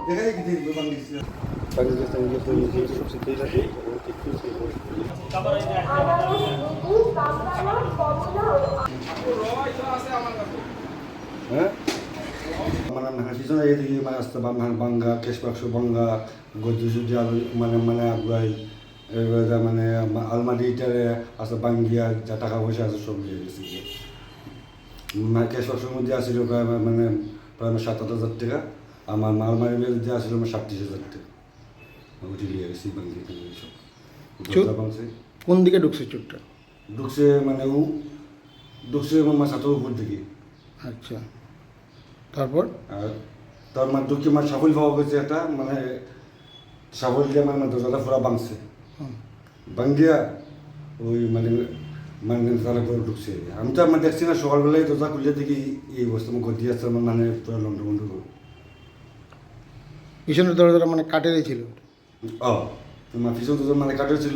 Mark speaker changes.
Speaker 1: মানে পিছনে এদিকে মানে আসতে বাঙ্গা কেশ বাক্স ভাঙ্গা গদ্দি সুদি মানে মানে আগুয়াই এবার মানে আলমারিটারে আছে বাঙ্গিয়া যা টাকা পয়সা আছে সব নিয়ে গেছে মানে ক্যাশ বাক্সের মধ্যে আসছিল প্রায় মানে প্রায় 7-8 হাজার টাকা আমার আলমারির মধ্যে আসছিল 37,000 টাকা ওটি নিয়ে গেছি বাঙ্গি সব
Speaker 2: কোন দিকে ঢুকছে চোরটা?
Speaker 1: ঢুকছে মানে ও ঢুকছে আমার ছাতের উপর দিকে।
Speaker 2: আচ্ছা, তারপর?
Speaker 1: আর তার মানে ঢুকে মানে সাফল পাওয়া গেছে একটা মানে সাফল দিয়ে মানে দরজাটা পুরা ভাঙছে ভাঙ্গিয়া ওই মানে মানে তারা করে ঢুকছে। আমি তো আমার দেখছি না সকালবেলায় দরজা খুলে দেখি এই অবস্থা আমার গদি আসছে আমার মানে পুরো লন্ডভন্ড করে।
Speaker 2: পিছনের দরজাটা মানে কাঠেরই ছিল?
Speaker 1: ও তোমার পিছন দরজা মানে কাঠের ছিল।